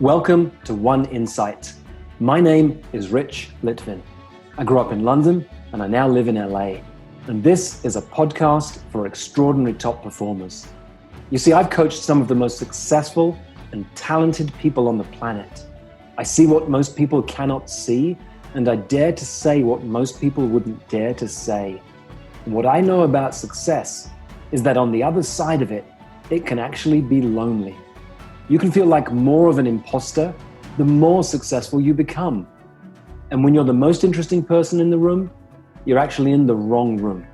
Welcome to One Insight. My name is Litvin. I grew up in London and I now live in LA. And this is a podcast for extraordinary top performers. You see, I've coached some of the most successful and talented people on the planet. I see what most people cannot see, and I dare to say what most people wouldn't dare to say. And what I know about success is that on the other side of it, it can actually be lonely. You can feel like more of an imposter the more successful you become. And when you're the most interesting person in the room, you're actually in the wrong room.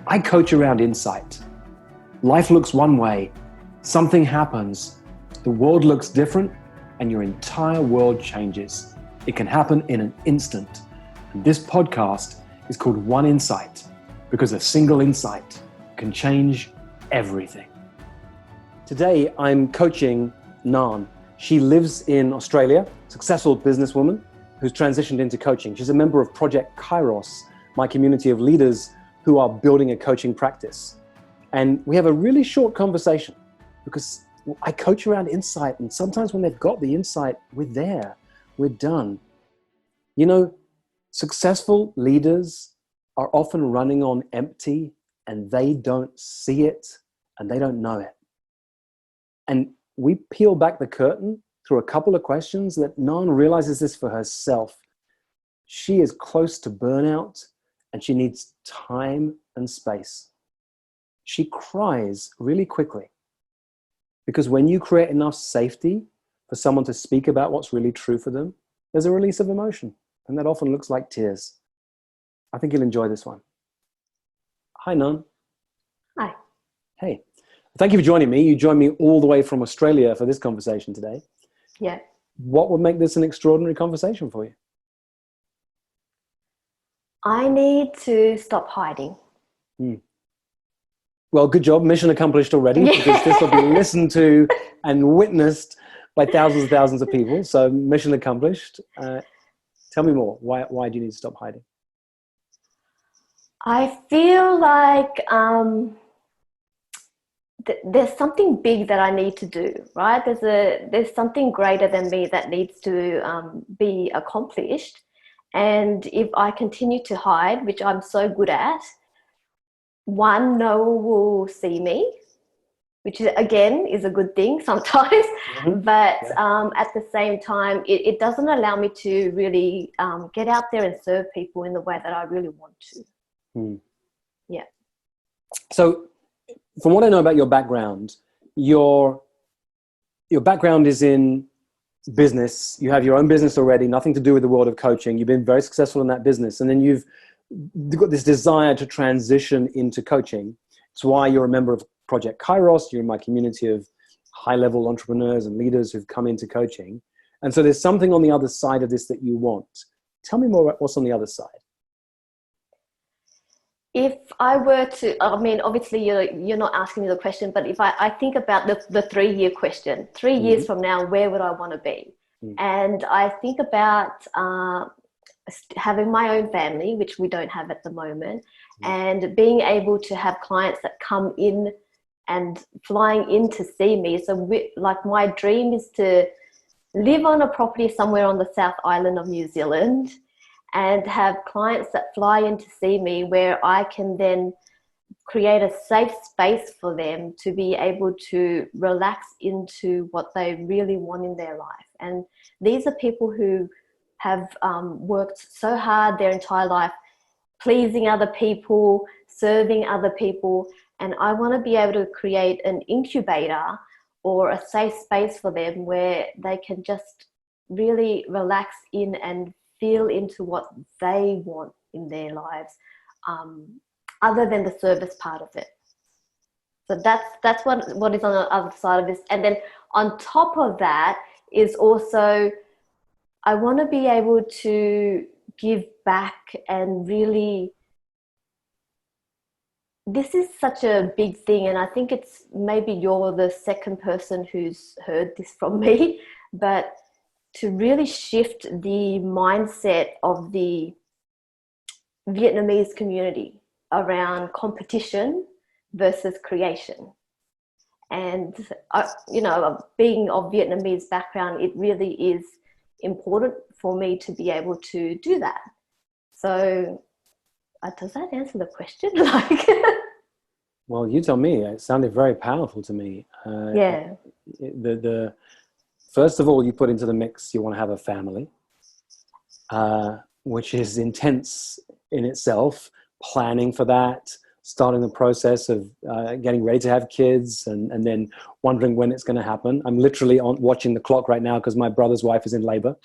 I coach around insight. Life looks one way, something happens, the world looks different, and your entire world changes. It can happen in an instant. And this podcast is called One Insight because a single insight can change everything. Today, I'm coaching Ngan. She lives in Australia, successful businesswoman who's transitioned into coaching. She's a member of Project Kairos, my community of leaders who are building a coaching practice. And we have a really short conversation because I coach around insight, and sometimes when they've got the insight, we're there, we're done. You know, successful leaders are often running on empty and they don't see it and they don't know it. And we peel back the curtain through a couple of questions that Ngan realizes this for herself. She is close to burnout and she needs time and space. She cries really quickly because when you create enough safety for someone to speak about what's really true for them, there's a release of emotion, and that often looks like tears. I think you'll enjoy this one. Hi, Ngan. Hi. Hey. Thank you for joining me. You joined me all the way from Australia for this conversation today. Yeah. What would make this an extraordinary conversation for you? I need to stop hiding. Well, good job. Mission accomplished already, Yeah. because this will be listened to and witnessed by thousands and thousands of people. So mission accomplished. Tell me more. Why do you need to stop hiding? I feel like there's something big that I need to do, right? There's something greater than me that needs to be accomplished. And if I continue to hide, which I'm so good at, one, no one will see me, which is, again, is a good thing sometimes. Mm-hmm. But at the same time, it doesn't allow me to really get out there and serve people in the way that I really want to. Yeah. So from what I know about your background, your background is in business. You have your own business already, nothing to do with the world of coaching. You've been very successful in that business. And then you've got this desire to transition into coaching. It's why you're a member of Project Kairos. You're in my community of high-level entrepreneurs and leaders who've come into coaching. And so there's something on the other side of this that you want. Tell me more about what's on the other side. If I were to, I mean, obviously you're not asking me the question, but if I think about the 3-year question, 3 years from now, where would I want to be? And I think about having my own family, which we don't have at the moment, and being able to have clients that come in and flying in to see me. So like my dream is to live on a property somewhere on the South Island of New Zealand and have clients that fly in to see me, where I can then create a safe space for them to be able to relax into what they really want in their life. And these are people who have worked so hard their entire life, pleasing other people, serving other people. And I want to be able to create an incubator or a safe space for them where they can just really relax in and feel into what they want in their lives, other than the service part of it. So that's what is on the other side of this. And then on top of that is also, I want to be able to give back and really, this is such a big thing. And I think it's maybe you're the second person who's heard this from me, but to really shift the mindset of the Vietnamese community around competition versus creation. And, being of Vietnamese background, it really is important for me to be able to do that. So does that answer the question? Well, you tell me. It sounded very powerful to me. Yeah. The first of all, you put into the mix, you want to have a family, which is intense in itself, planning for that, starting the process of getting ready to have kids, and then wondering when it's going to happen. I'm literally watching the clock right now because my brother's wife is in labor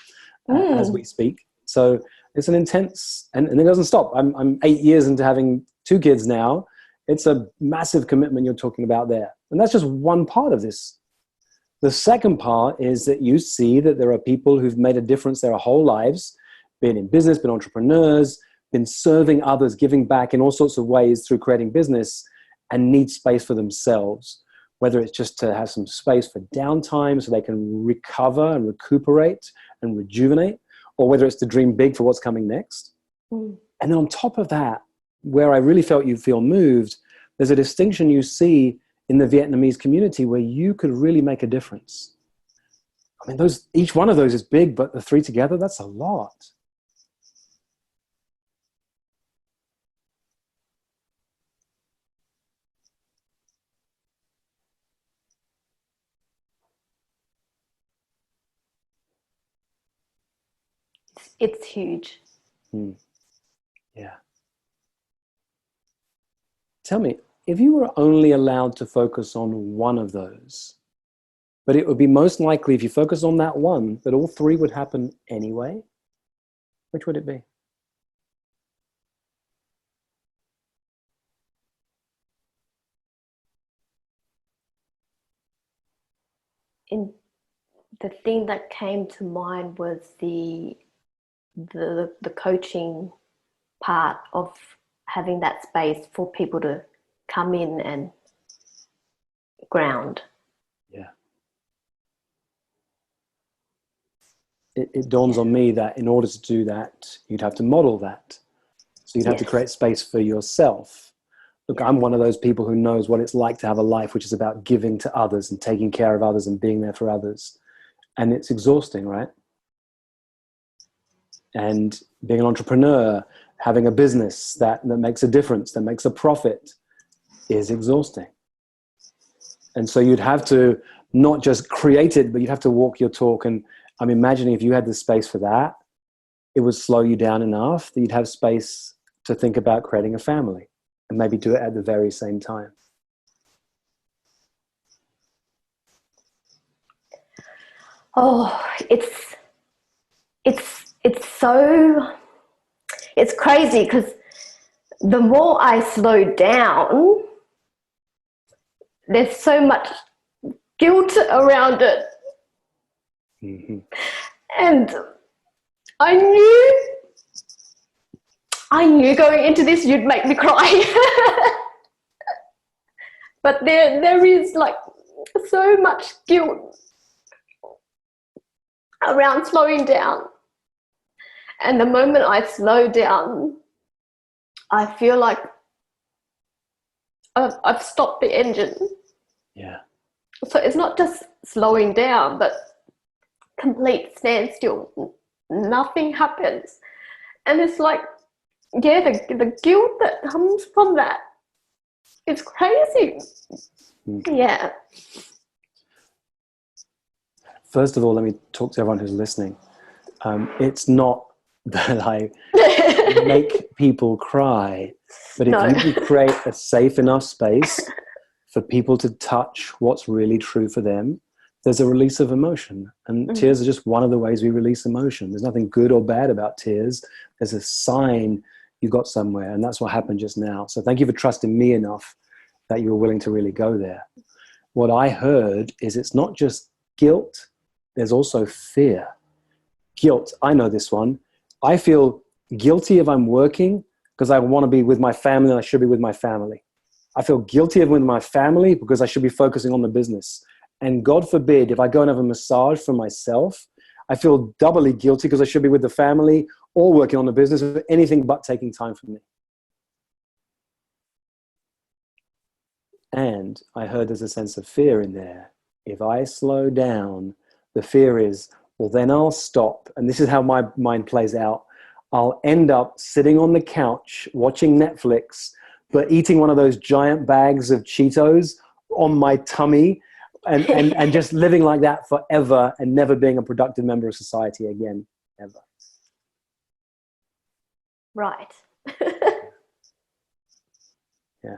as we speak. So it's an intense, and it doesn't stop. I'm 8 years into having 2 kids now. It's a massive commitment you're talking about there. And that's just one part of this. The second part is that you see that there are people who've made a difference their whole lives, been in business, been entrepreneurs, been serving others, giving back in all sorts of ways through creating business, and need space for themselves, whether it's just to have some space for downtime so they can recover and recuperate and rejuvenate, or whether it's to dream big for what's coming next. And then on top of that, where I really felt you feel moved, there's a distinction you see in the Vietnamese community where you could really make a difference. I mean, each one of those is big, but the 3 together, that's a lot. It's huge. Yeah. Tell me, if you were only allowed to focus on one of those, but it would be most likely if you focus on that one, that all 3 would happen anyway, which would it be? The thing that came to mind was the coaching part of having that space for people to come in and ground. Yeah. It dawns on me that in order to do that, you'd have to model that. So you'd have to create space for yourself. Look, I'm one of those people who knows what it's like to have a life which is about giving to others and taking care of others and being there for others. And it's exhausting, right? And being an entrepreneur, having a business that makes a difference, that makes a profit, is exhausting. And so you'd have to not just create it, but you'd have to walk your talk. And I'm imagining if you had the space for that, it would slow you down enough that you'd have space to think about creating a family and maybe do it at the very same time. Oh, it's crazy because the more I slow down, there's so much guilt around it. Mm-hmm. And I knew going into this you'd make me cry. But there is like so much guilt around slowing down. And the moment I slow down, I feel like I've stopped the engine. Yeah. So it's not just slowing down, but complete standstill. Nothing happens. And it's like, yeah, the guilt that comes from that is crazy. Yeah. First of all, let me talk to everyone who's listening. It's not that I make people cry, but if you can create a safe enough space for people to touch what's really true for them, there's a release of emotion. And tears are just one of the ways we release emotion. There's nothing good or bad about tears. There's a sign you got somewhere, and that's what happened just now. So thank you for trusting me enough that you were willing to really go there. What I heard is it's not just guilt, there's also fear. Guilt, I know this one. I feel guilty if I'm working because I want to be with my family and I should be with my family. I feel guilty if I'm with my family because I should be focusing on the business. And God forbid, if I go and have a massage for myself, I feel doubly guilty because I should be with the family or working on the business or anything but taking time for me. And And I heard there's a sense of fear in there. If I slow down, the fear is, well, then I'll stop. And this is how my mind plays out. I'll end up sitting on the couch watching Netflix, but eating one of those giant bags of Cheetos on my tummy and just living like that forever and never being a productive member of society again, ever. Right. Yeah.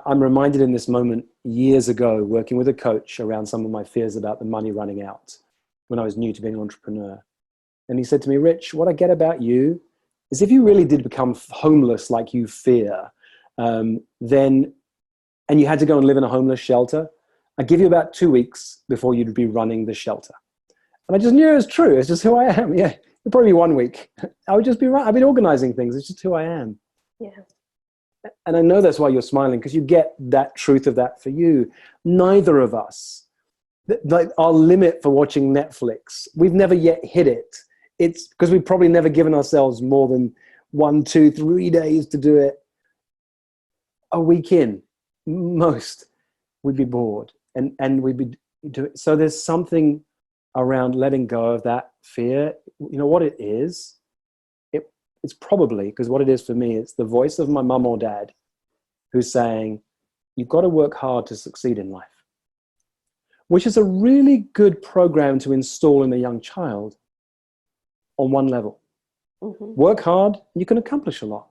I'm reminded in this moment years ago, working with a coach around some of my fears about the money running out when I was new to being an entrepreneur. And he said to me, Rich, what I get about you is if you really did become homeless like you fear, then, and you had to go and live in a homeless shelter, I'd give you about 2 weeks before you'd be running the shelter. And I just knew it was true. It's just who I am. Yeah, it'd probably be 1 week. I would just be right. I've been organizing things. It's just who I am. Yeah. And I know that's why you're smiling, because you get that truth of that for you. Neither of us, like our limit for watching Netflix, we've never yet hit it. It's because we've probably never given ourselves more than 1, 2, 3 days to do it. A week in, most, we'd be bored and we'd be doing. So there's something around letting go of that fear. You know what it is? It's probably, because what it is for me, it's the voice of my mum or dad who's saying, you've got to work hard to succeed in life, which is a really good program to install in a young child on one level. Mm-hmm. Work hard, you can accomplish a lot.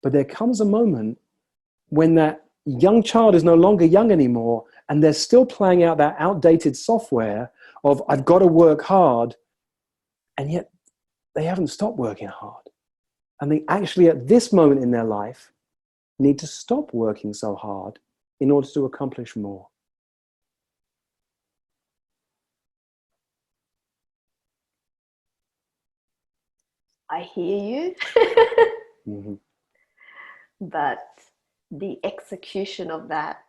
But there comes a moment when that young child is no longer young anymore, and they're still playing out that outdated software of I've got to work hard, and yet they haven't stopped working hard. And they actually, at this moment in their life, need to stop working so hard in order to accomplish more. I hear you. Mm-hmm. But the execution of that,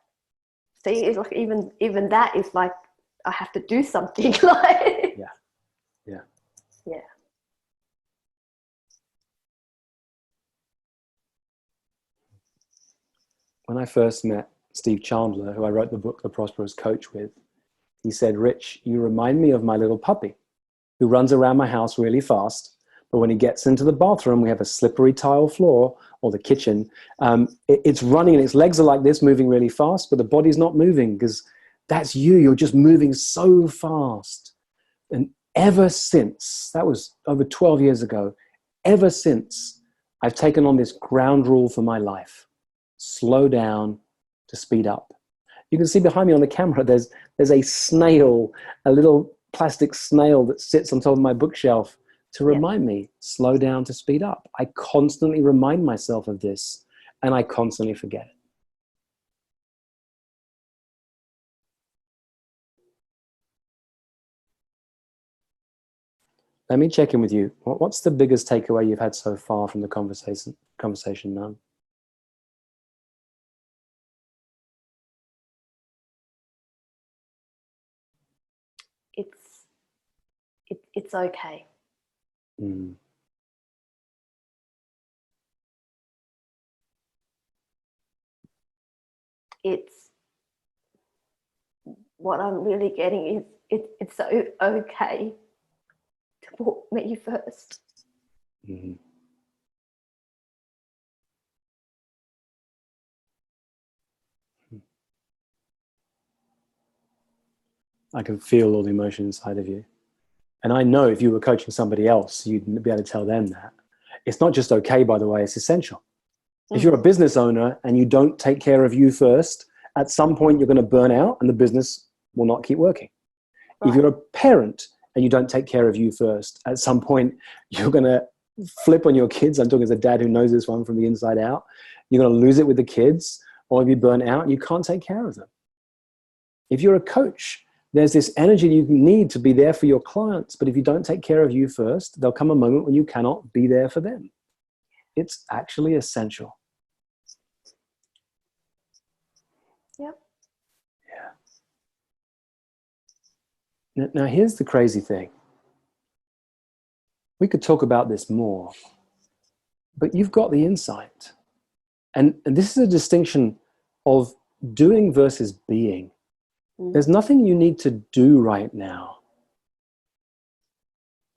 see, it's like even that is like I have to do something. Like Yeah. When I first met Steve Chandler, who I wrote the book The Prosperous Coach with, he said, Rich, you remind me of my little puppy who runs around my house really fast, but when he gets into the bathroom, we have a slippery tile floor, or the kitchen, it's running and its legs are like this, moving really fast, but the body's not moving, because that's you. You're just moving so fast. And ever since, that was over 12 years ago, ever since, I've taken on this ground rule for my life. Slow down to speed up. You can see behind me on the camera, there's a snail, a little plastic snail that sits on top of my bookshelf to remind me, slow down to speed up. I constantly remind myself of this, and I constantly forget it. Let me check in with you. What's the biggest takeaway you've had so far from the conversation, Ngan? It's okay. Mm. It's what I'm really getting is it's so okay to put me first. Mm-hmm. I can feel all the emotion inside of you. And I know if you were coaching somebody else, you'd be able to tell them that. It's not just okay, by the way, it's essential. If you're a business owner and you don't take care of you first, at some point you're going to burn out and the business will not keep working. Right. If you're a parent and you don't take care of you first, at some point you're going to flip on your kids. I'm talking as a dad who knows this one from the inside out. You're going to lose it with the kids, or you'll be burnt out and you can't take care of them. If you're a coach, there's this energy you need to be there for your clients, but if you don't take care of you first, there'll come a moment when you cannot be there for them. It's actually essential. Yep. Yeah. Now, here's the crazy thing. We could talk about this more, but you've got the insight. And this is a distinction of doing versus being. There's nothing you need to do right now.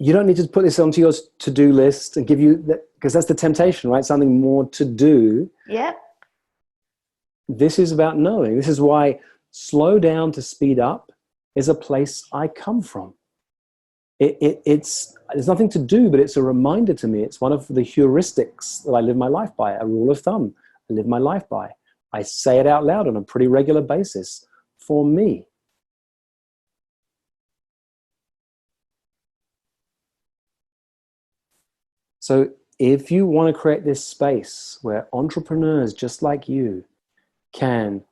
You don't need to put this onto your to-do list and give you that, because that's the temptation, right? Something more to do. Yep. This is about knowing. This is why slow down to speed up is a place I come from. It's there's nothing to do, but it's a reminder to me. It's one of the heuristics that I live my life by, a rule of thumb I live my life by. I say it out loud on a pretty regular basis for me. So if you want to create this space where entrepreneurs just like you can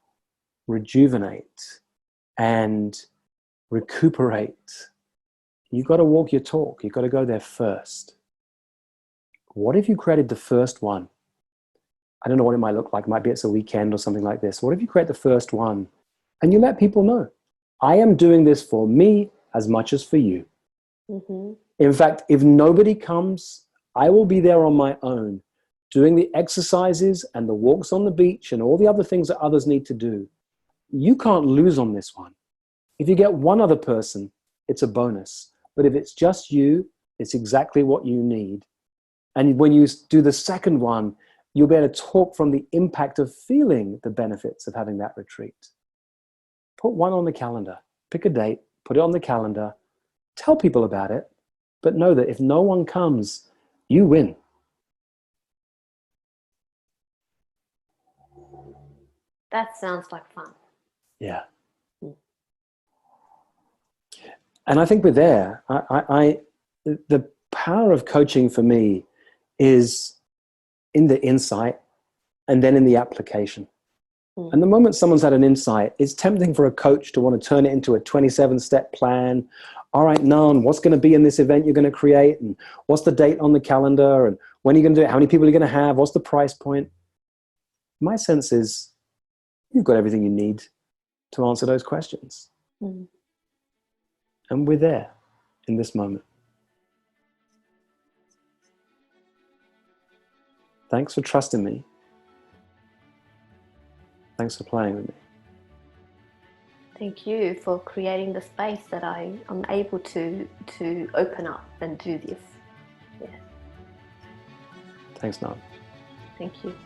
rejuvenate and recuperate, you've got to walk your talk. You've got to go there first. What if you created the first one? I don't know what it might look like. It might be it's a weekend or something like this. What if you create the first one and you let people know, I am doing this for me as much as for you. Mm-hmm. In fact, if nobody comes, I will be there on my own, doing the exercises and the walks on the beach and all the other things that others need to do. You can't lose on this one. If you get one other person, it's a bonus. But if it's just you, it's exactly what you need. And when you do the second one, you'll be able to talk from the impact of feeling the benefits of having that retreat. Put one on the calendar. Pick a date, put it on the calendar, tell people about it, but know that if no one comes, you win. That sounds like fun. Yeah. And I think we're there. The power of coaching for me is in the insight and then in the application. And the moment someone's had an insight, it's tempting for a coach to want to turn it into a 27-step plan. All right, Ngan, what's going to be in this event you're going to create? And what's the date on the calendar? And when are you going to do it? How many people are you going to have? What's the price point? My sense is you've got everything you need to answer those questions. And we're there in this moment. Thanks for trusting me. Thanks for playing with me. Thank you for creating the space that I'm able to open up and do this. Yeah. Thanks, Ngan. Thank you.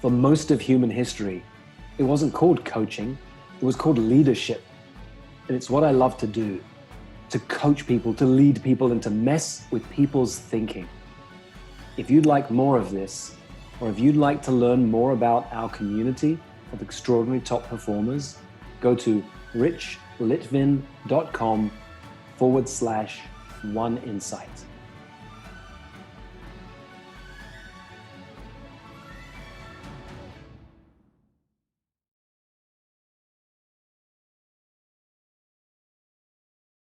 For most of human history, it wasn't called coaching, it was called leadership. And it's what I love to do, to coach people, to lead people, and to mess with people's thinking. If you'd like more of this, or if you'd like to learn more about our community of extraordinary top performers, go to richlitvin.com/oneinsight.